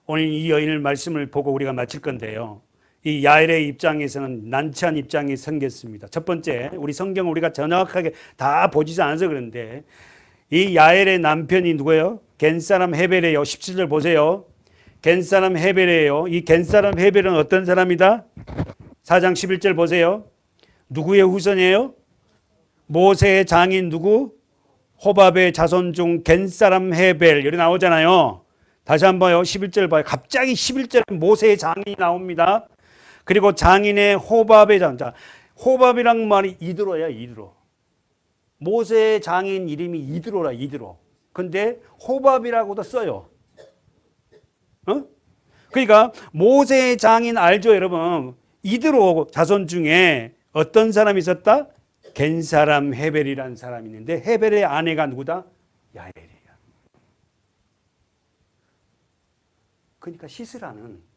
오늘 이 여인을 말씀을 보고 우리가 마칠 건데요. 이 야엘의 입장에서는 난처한 입장이 생겼습니다. 첫 번째, 우리 성경을 우리가 정확하게 다 보지 않아서 그런데 이 야엘의 남편이 누구예요? 겐사람 헤벨이에요. 17절 보세요. 겐사람 헤벨이에요. 이 겐사람 헤벨은 어떤 사람이다? 4장 11절 보세요. 누구의 후손이에요? 모세의 장인 누구? 호밥의 자손 중 겐사람 헤벨 여기 나오잖아요. 다시 한번요. 11절 봐요. 갑자기 11절에 모세의 장인이 나옵니다. 그리고 장인의 호밥의 장자. 호밥이란 말이 이드로야, 이드로. 모세의 장인 이름이 이드로라, 이드로. 근데 호밥이라고도 써요. 그러니까 모세의 장인 알죠, 여러분? 이드로 자손 중에 어떤 사람이 있었다? 겐사람 헤벨이라는 사람이 있는데 헤벨의 아내가 누구다? 야엘이야. 그러니까 시스라는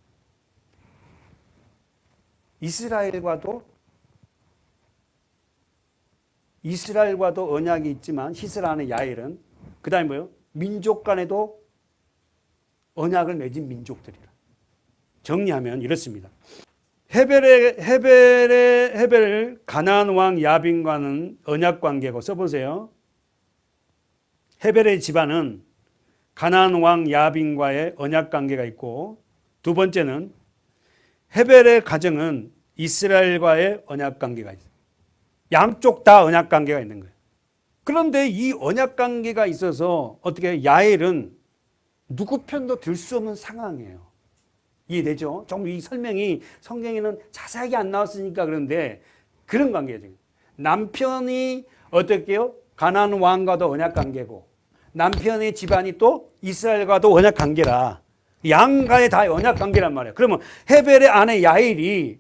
이스라엘과도 언약이 있지만 시스라는 야엘은 그 다음에 뭐요? 민족 간에도 언약을 맺은 민족들이라. 정리하면 이렇습니다. 헤벨 가나안 왕 야빈과는 언약 관계고 써보세요. 헤벨의 집안은 가나안 왕 야빈과의 언약 관계가 있고 두 번째는 헤벨의 가정은 이스라엘과의 언약 관계가 있어요. 양쪽 다 언약 관계가 있는 거예요. 그런데 이 언약 관계가 있어서 어떻게 야엘은 누구 편도 들 수 없는 상황이에요. 이해되죠? 좀 이 설명이 성경에는 자세하게 안 나왔으니까 그런데 그런 관계죠. 남편이 어떻게 해요? 가나안 왕과도 언약 관계고 남편의 집안이 또 이스라엘과도 언약 관계라. 양가에 다 언약 관계란 말이에요. 그러면 헤벨의 아내 야엘이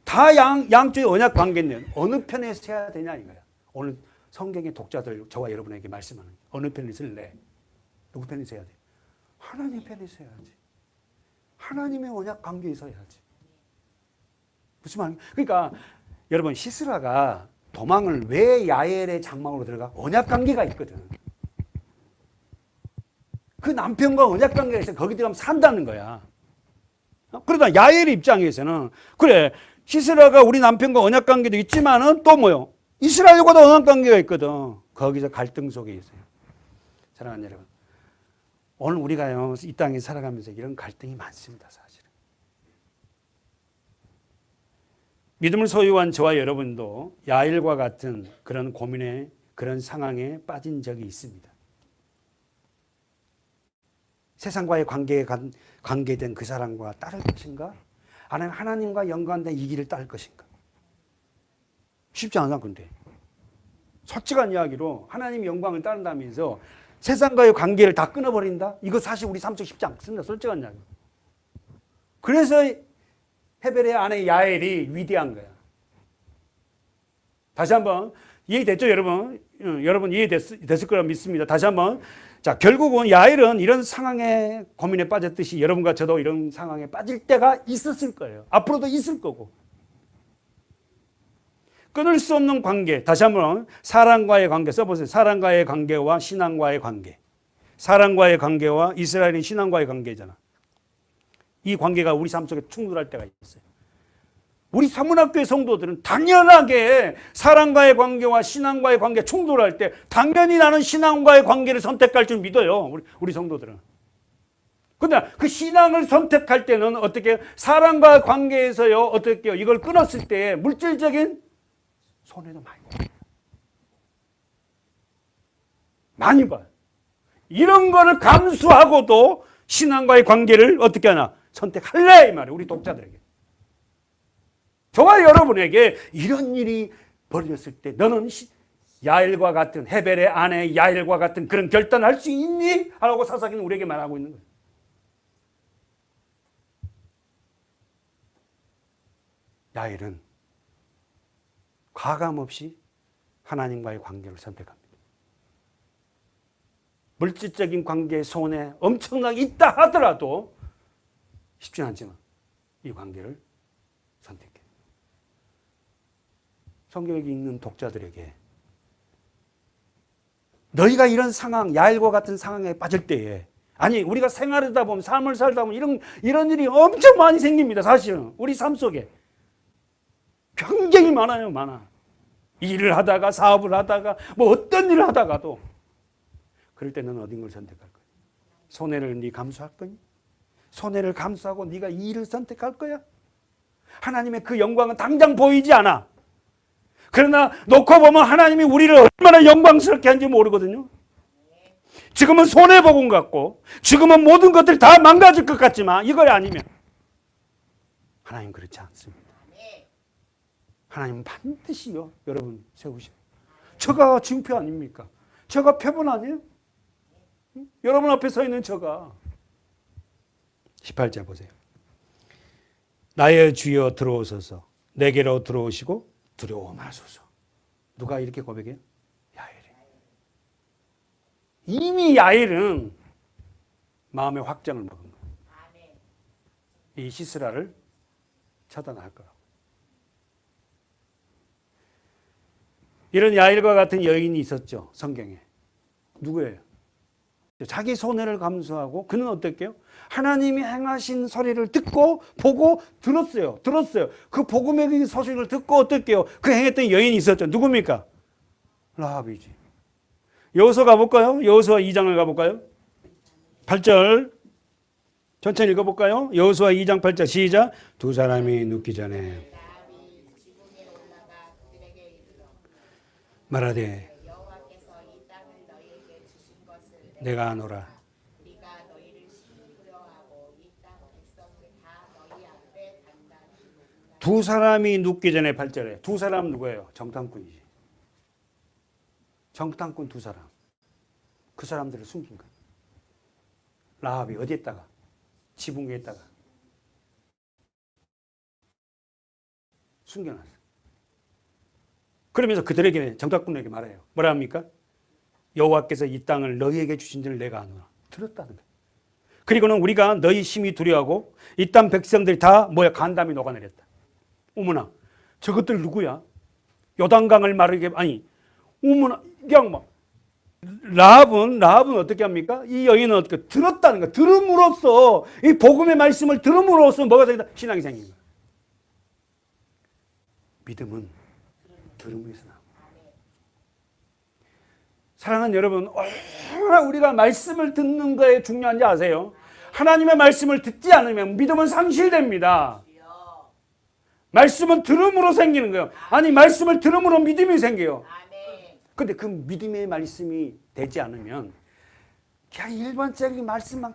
다 양쪽의 언약 관계인데 어느 편에 서야 되냐 이거야. 오늘 성경의 독자들 저와 여러분에게 말씀하는 어느 편에 설래? 누구 편에 서야 돼? 하나님 편에 서야지. 하나님의 언약 관계에 서야지. 무슨 말이야? 그러니까 여러분 시스라가 도망을 왜 야엘의 장막으로 들어가? 언약 관계가 있거든. 그 남편과 언약 관계가 있어 거기 들어가면 산다는 거야. 그러다 야엘의 입장에서는 그래 시스라가 우리 남편과 언약 관계도 있지만은 또 뭐요? 이스라엘과도 언약 관계가 있거든. 거기서 갈등 속에 있어요. 사랑하는 여러분, 오늘 우리가요 이 땅에 살아가면서 이런 갈등이 많습니다. 사실은 믿음을 소유한 저와 여러분도 야일과 같은 그런 고민에, 그런 상황에 빠진 적이 있습니다. 세상과의 관계된 그 사람과 따를 것인가? 아니면 하나님과 연관된 이 길을 따를 것인가? 쉽지 않아. 근데 솔직한 이야기로 하나님의 영광을 따른다면서 세상과의 관계를 다 끊어버린다? 이거 사실 우리 삶 속 쉽지 않습니다. 솔직한 이야기. 그래서 헤벨의 아내 야엘이 위대한 거야. 다시 한번 이해됐죠, 여러분? 여러분 이해됐을 거라 믿습니다. 다시 한번. 자, 결국은 야엘은 이런 상황에 고민에 빠졌듯이 여러분과 저도 이런 상황에 빠질 때가 있었을 거예요. 앞으로도 있을 거고. 끊을 수 없는 관계. 다시 한번 사람과의 관계 써보세요. 사람과의 관계와 신앙과의 관계. 사람과의 관계와 이스라엘의 신앙과의 관계잖아. 이 관계가 우리 삶 속에 충돌할 때가 있어요. 우리 서문학교의 성도들은 당연하게 사람과의 관계와 신앙과의 관계 충돌할 때 당연히 나는 신앙과의 관계를 선택할 줄 믿어요. 우리 성도들은. 근데 그 신앙을 선택할 때는 어떻게 사람과의 관계에서요 어떻게 이걸 끊었을 때 물질적인 손해도 많이 봐요. 많이 봐요. 이런 거를 감수하고도 신앙과의 관계를 어떻게 하나 선택할래 이 말이에요. 우리 독자들에게. 저와 여러분에게 이런 일이 벌어졌을 때 너는 야엘과 같은 헤벨의 아내 야엘과 같은 그런 결단을 할 수 있니? 하고 사사기는 우리에게 말하고 있는 거예요. 야엘은 과감없이 하나님과의 관계를 선택합니다. 물질적인 관계의 손에 엄청나게 있다 하더라도 쉽지 않지만 이 관계를 선택해. 성경에 읽는 독자들에게 너희가 이런 상황, 야엘과 같은 상황에 빠질 때에 아니 우리가 생활하다 보면 삶을 살다 보면 이런 일이 엄청 많이 생깁니다. 사실은 우리 삶 속에 굉장히 많아요. 많아. 일을 하다가 사업을 하다가 뭐 어떤 일을 하다가도 그럴 때 너는 어딘 걸 선택할 거야? 손해를 네 감수할 거니? 손해를 감수하고 네가 이 일을 선택할 거야? 하나님의 그 영광은 당장 보이지 않아. 그러나 놓고 보면 하나님이 우리를 얼마나 영광스럽게 하는지 모르거든요. 지금은 손해보고 같고 지금은 모든 것들이 다 망가질 것 같지만 이거 아니면 하나님 그렇지 않습니다. 하나님은 반드시요 여러분 세우셔. 저가 증표 아닙니까? 저가 표본 아니에요? 여러분 앞에 서 있는 저가 18절 보세요. 나의 주여 들어오소서 내게로 들어오시고 두려워 마소서. 누가 이렇게 고백해요? 야엘이. 이미 야엘은 마음의 확정을 먹은 거예요. 이 시스라를 처단할 거라고. 이런 야엘과 같은 여인이 있었죠. 성경에. 누구예요? 자기 손해를 감수하고 그는 어땠게요? 하나님이 행하신 소리를 듣고 보고 들었어요. 그 복음의 그 소식을 듣고 어땠게요? 그 행했던 여인이 있었죠. 누굽니까? 라합이지. 여호수아 가볼까요? 여호수아 2장을 가볼까요? 8절 천천히 읽어볼까요? 여호수아 2장 8절 시작. 두 사람이 눕기 전에 말하되 내가 아노라. 두 사람이 눕기 전에 8절에 두 사람 누구예요? 정탐꾼이지. 정탐꾼 두 사람. 그 사람들을 숨긴 거예요. 라합이 어디에다가? 지붕 위에다가 숨겨놨어요. 그러면서 그들에게 정탐꾼에게 말해요. 뭐라 합니까? 여호와께서 이 땅을 너희에게 주신 줄 내가 아노라. 들었다는 거예요. 그리고는 우리가 너희 심히 두려워하고 이 땅 백성들이 다 뭐야? 간담이 녹아내렸다. 어머나 저것들 누구야? 요단강을 마르게 아니 어머나 그냥 막 라합은 어떻게 합니까? 이 여인은 어떻게 들었다는 거야. 들음으로써 이 복음의 말씀을 들음으로써 뭐가 생긴다? 신앙이 생긴 거야. 믿음은 들음에서 나옵니다. 사랑하는 여러분, 얼마나 우리가 말씀을 듣는 거에 중요한지 아세요? 하나님의 말씀을 듣지 않으면 믿음은 상실됩니다. 말씀은 들음으로 생기는 거예요. 아니 말씀을 들음으로 믿음이 생겨요. 근데 그 믿음의 말씀이 되지 않으면 그냥 일반적인 말씀만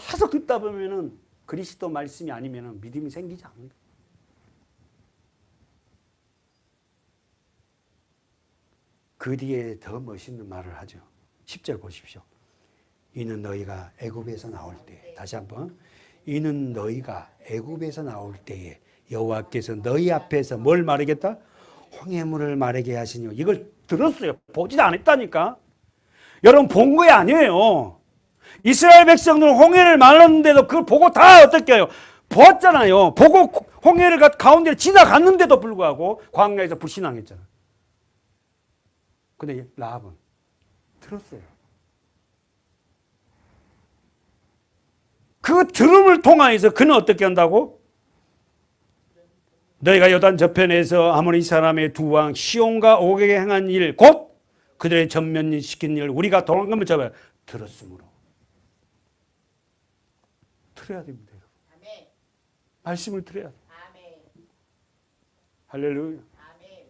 계속 듣다 보면은 그리스도 말씀이 아니면은 믿음이 생기지 않는다. 그 뒤에 더 멋있는 말을 하죠. 10절 보십시오. 이는 너희가 애굽에서 나올 때, 다시 한번, 이는 너희가 애굽에서 나올 때에 여호와께서 너희 앞에서 뭘 마르겠다? 홍해물을 마르게 하시니. 이걸 들었어요. 보지도 않았다니까. 여러분 본 거 아니에요. 이스라엘 백성들은 홍해를 말랐는데도 그걸 보고 다 어떻게 해요? 보았잖아요. 보고 홍해를 가운데 지나갔는데도 불구하고 광야에서 불신앙했잖아요. 근데 라합은 들었어요. 그 들음을 통하여서 그는 어떻게 한다고? 너희가 요단 저편에서 아모리 사람의 두 왕 시온과 옥에게 행한 일, 곧 그들의 전면시킨 일, 우리가 도망감을 잡아야 들었으므로. 들어야 됩니다. 아멘. 말씀을 들어야 돼. 아멘. 할렐루야. 아멘.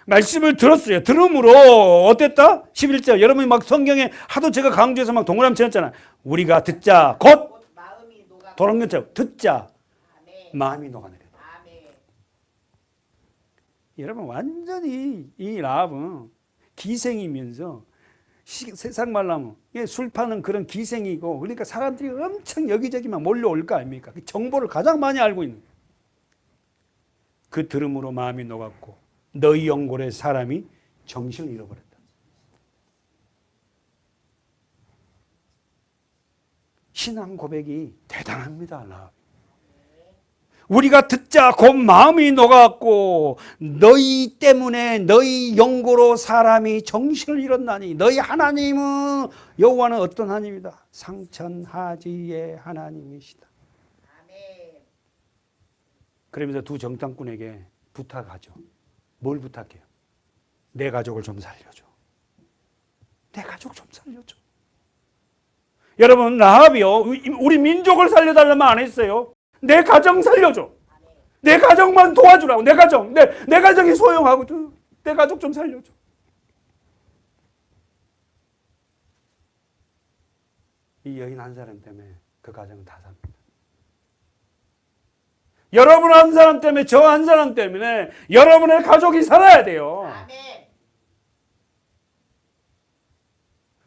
말씀을 들었어요. 들음으로 어땠다? 11절. 여러분이 막 성경에 하도 제가 강조해서 막 동그라미 쳤잖아요. 우리가 듣자 곧 도랑견처럼 듣자 아멘. 마음이 녹아내려. 여러분 완전히 이 라합은 기생이면서 세상 말로 하면 술 파는 그런 기생이고, 그러니까 사람들이 엄청 여기저기만 몰려올 거 아닙니까? 그 정보를 가장 많이 알고 있는 거예요. 그 들음으로 마음이 녹았고 너희 영골의 사람이 정신을 잃어버렸다. 신앙 고백이 대단합니다. 라합. 우리가 듣자 곧 마음이 녹았고 너희 때문에 너희 영고로 사람이 정신을 잃었나니. 너희 하나님은 여호와는 어떤 하나님이다? 상천하지의 하나님이시다. 그러면서 두 정탐꾼에게 부탁하죠. 뭘 부탁해요? 내 가족을 좀 살려줘. 내 가족 좀 살려줘. 여러분 라합이요, 우리 민족을 살려달라면 안 했어요. 내 가정 살려줘. 내 가정만 도와주라고. 내 가정. 내 가정이 소용하고 내 가족 좀 살려줘. 이 여인 한 사람 때문에 그 가정은 다 삽니다. 여러분 한 사람 때문에, 저 한 사람 때문에 여러분의 가족이 살아야 돼요.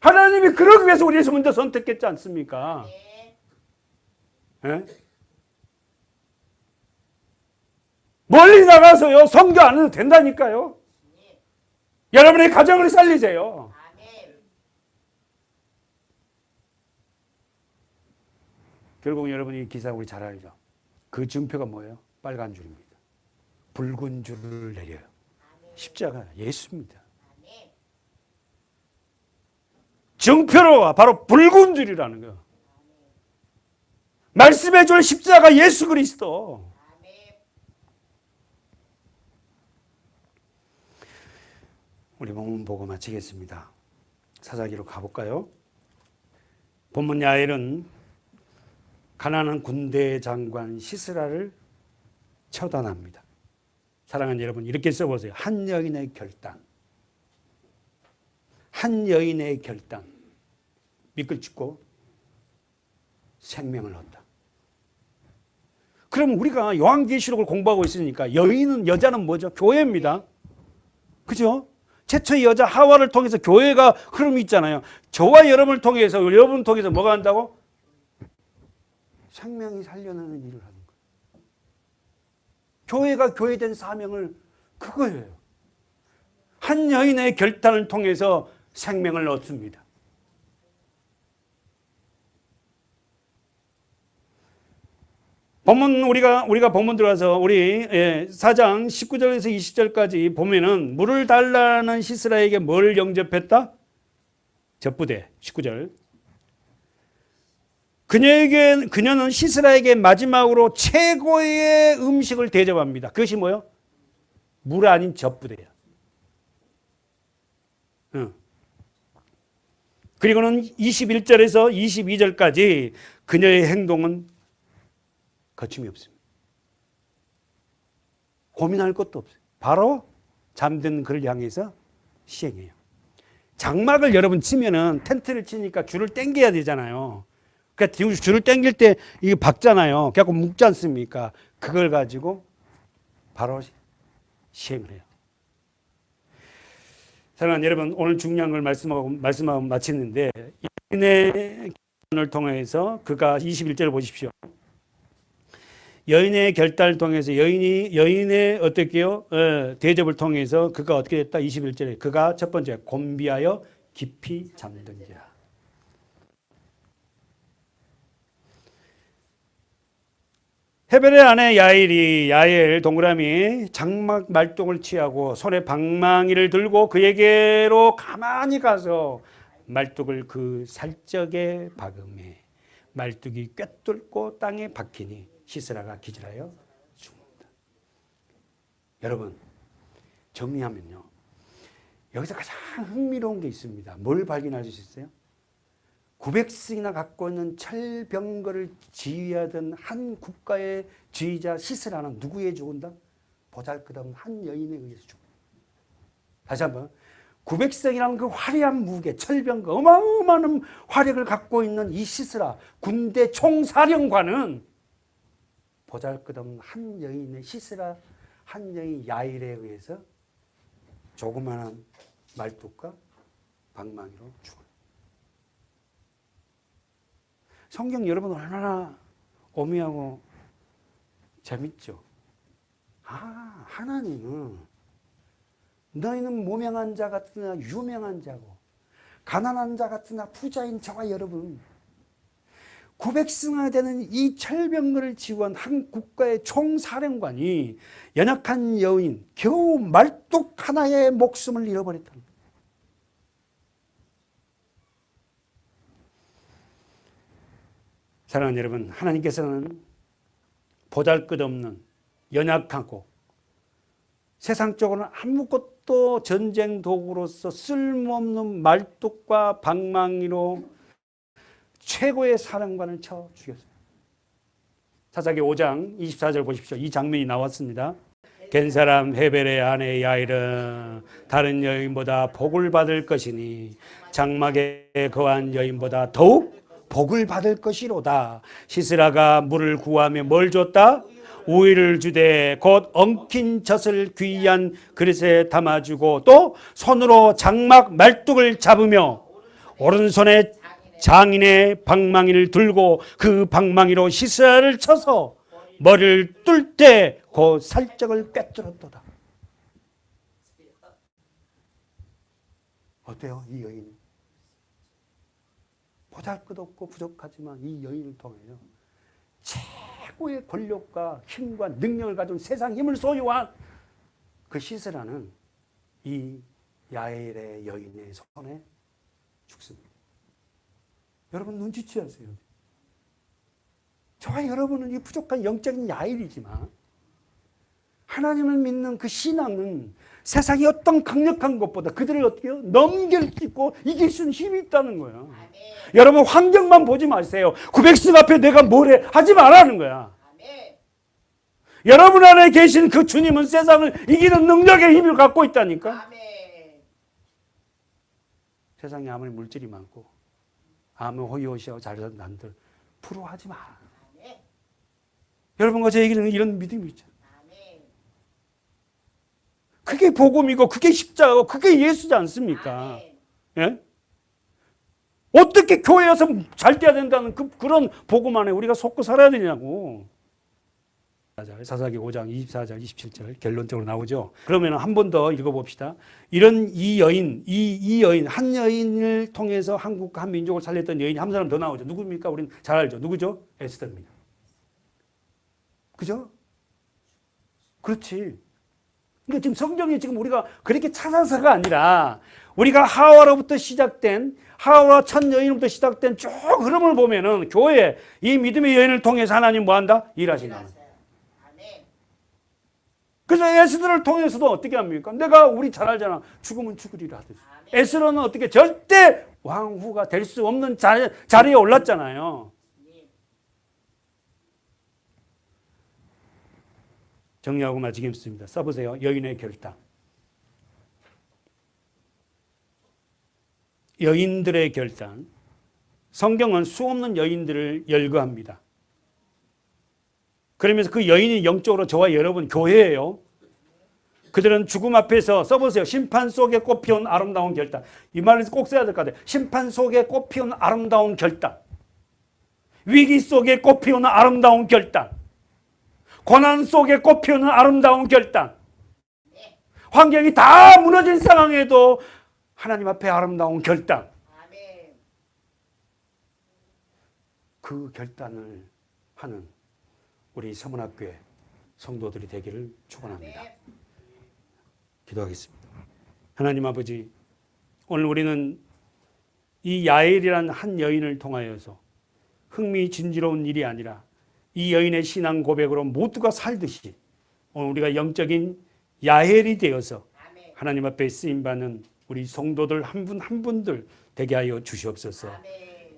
하나님이 그러기 위해서 우리를 먼저 선택했지 않습니까? 네? 멀리 나가서요 선교 안 해도 된다니까요. 여러분의 가정을 살리세요. 결국 여러분이 기사 우리 잘 알죠. 그 증표가 뭐예요? 빨간 줄입니다. 붉은 줄을 내려요. 십자가 예수입니다. 증표로 바로 붉은 줄이라는 거예요. 말씀해 줄 십자가 예수 그리스도. 우리 본문 보고 마치겠습니다. 사사기로 가볼까요? 본문 야엘은 가나안 군대 장관 시스라를 처단합니다. 사랑하는 여러분, 이렇게 써보세요. 한 여인의 결단. 한 여인의 결단. 미끌 찢고 생명을 얻다. 그럼 우리가 요한계시록을 공부하고 있으니까 여자는 뭐죠? 교회입니다. 그죠? 최초의 여자 하와를 통해서 교회가 흐름이 있잖아요. 저와 여러분을 통해서, 여러분을 통해서 뭐가 한다고? 생명이 살려내는 일을 하는 거예요. 교회가 교회된 사명을 그거예요. 한 여인의 결단을 통해서 생명을 얻습니다. 본문 우리가 본문 들어가서 우리 4장 19절에서 20절까지 보면은 물을 달라는 시스라에게 뭘 영접했다? 접부대 19절. 그녀는 시스라에게 마지막으로 최고의 음식을 대접합니다. 그것이 뭐요? 물 아닌 접부대야. 그리고는 21절에서 22절까지 그녀의 행동은 거침이 없습니다. 고민할 것도 없어요. 바로 잠든 그를 향해서 시행해요. 장막을 여러분 치면은 텐트를 치니까 줄을 당겨야 되잖아요. 그러니까 줄을 당길 때 이게 박잖아요. 그래갖고 묶지 않습니까? 그걸 가지고 바로 시행을 해요. 사랑하는 여러분, 오늘 중요한 걸 말씀하고 마치는데, 여인의 결단을 통해서 그가 21절 보십시오. 여인의 결단을 통해서 여인의 어떻게요? 대접을 통해서 그가 어떻게 됐다? 21절에 그가 첫 번째 곤비하여 깊이 잠든지라. 헤벨의 아내 야엘 동그라미 장막 말뚝을 취하고 손에 방망이를 들고 그에게로 가만히 가서 말뚝을 그 살적에 박음해 말뚝이 꿰뚫고 땅에 박히니 시스라가 기절하여 죽는다. 여러분 정리하면요, 여기서 가장 흥미로운 게 있습니다. 뭘 발견할 수 있어요? 900씩이나 갖고 있는 철병거를 지휘하던 한 국가의 지휘자 시스라는 누구에 죽은다? 보잘것없는 한 여인에 의해서 죽는다. 다시 한번, 900석이라는 그 화려한 무게, 철병거, 어마어마한 화력을 갖고 있는 이 시스라 군대 총사령관은 보잘것없는 한 여인의 시스라 한 여인 야일에 의해서 조그마한 말뚝과 방망이로 죽어요. 성경 여러분 얼마나 오묘하고 재밌죠? 하나님은 너희는 무명한 자 같으나 유명한 자고 가난한 자 같으나 부자인 저와 여러분 900승하나 되는 이 철병거를 지휘한 한 국가의 총사령관이 연약한 여인 겨우 말뚝 하나의 목숨을 잃어버렸다. 사랑하는 여러분, 하나님께서는 보잘것없는 연약하고 세상적으로는 아무것도 전쟁 도구로서 쓸모없는 말뚝과 방망이로 최고의 사령관을 쳐 죽였어요. 사사기 5장 24절 보십시오. 이 장면이 나왔습니다. 겐 사람 헤벨의 아내 야일은 다른 여인보다 복을 받을 것이니 장막에 거한 여인보다 더욱 복을 받을 것이로다. 시스라가 물을 구하며 뭘 줬다? 우유를 주되 곧 엉킨 젖을 귀한 그릇에 담아주고 또 손으로 장막 말뚝을 잡으며 오른손에 장인의 방망이를 들고 그 방망이로 시스라를 쳐서 머리를 뚫 때 그 살적을 꿰뚫었도다. 어때요? 이 여인 보잘것없고 부족하지만 이 여인을 통해서 최고의 권력과 힘과 능력을 가진 세상 힘을 소유한 그 시스라는 이 야엘의 여인의 손에 죽습니다. 여러분 눈치채세요. 저와 여러분은 이 부족한 영적인 야일이지만 하나님을 믿는 그 신앙은 세상의 어떤 강력한 것보다 그들을 어떻게 넘길 수 있고 이길 수 있는 힘이 있다는 거예요. 아멘. 여러분 환경만 보지 마세요. 900승 앞에 내가 뭐래 하지 말라는 거야. 아멘. 여러분 안에 계신 그 주님은 세상을 이기는 능력의 힘을 갖고 있다니까. 아멘. 세상에 아무리 물질이 많고 아무리 호의호시하고 잘난 남들 부러워하지 마. 아멘. 여러분과 제 얘기는 이런 믿음이 있죠. 그게 복음이고 그게 십자가고 그게 예수지 않습니까? 예? 어떻게 교회에서 잘 돼야 된다는 그런 복음 안에 우리가 속고 살아야 되냐고. 사사기 5장 24절 27절 결론적으로 나오죠. 그러면 한 번 더 읽어봅시다. 이런 이 여인, 이 여인 한 여인을 통해서 한국과 한 민족을 살렸던 여인이 한 사람 더 나오죠. 누굽니까? 우리는 잘 알죠. 누구죠? 에스더입니다. 그죠? 그렇지. 그러니까 지금 성경이 지금 우리가 그렇게 찾아서가 아니라 우리가 하와로부터 시작된 하와 첫 여인부터 시작된 쭉 흐름을 보면은 교회 이 믿음의 여인을 통해서 하나님 뭐 한다? 일하신다. 그래서 에스더를 통해서도 어떻게 합니까? 우리 잘 알잖아. 죽으면 죽으리라 하듯이. 에스더는 어떻게 절대 왕후가 될 수 없는 자리에 올랐잖아요. 정리하고 마치겠습니다. 써보세요. 여인의 결단. 여인들의 결단. 성경은 수없는 여인들을 열거합니다. 그러면서 그 여인이 영적으로 저와 여러분 교회예요. 그들은 죽음 앞에서 써보세요. 심판 속에 꽃피운 아름다운 결단. 이 말을 꼭 써야 될 것 같아요. 심판 속에 꽃피운 아름다운 결단. 위기 속에 꽃피우는 아름다운 결단. 고난 속에 꽃피우는 아름다운 결단. 환경이 다 무너진 상황에도 하나님 앞에 아름다운 결단. 그 결단을 하는 우리 서문학교의 성도들이 되기를 축원합니다. 기도하겠습니다. 하나님 아버지, 오늘 우리는 이 야엘이라는 한 여인을 통하여서 흥미진지로운 일이 아니라 이 여인의 신앙 고백으로 모두가 살듯이 오늘 우리가 영적인 야엘이 되어서 하나님 앞에 쓰임받는 우리 성도들 한 분 한 분들 되게 하여 주시옵소서.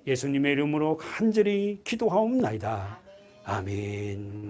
예수님의 이름으로 간절히 기도하옵나이다. 아멘.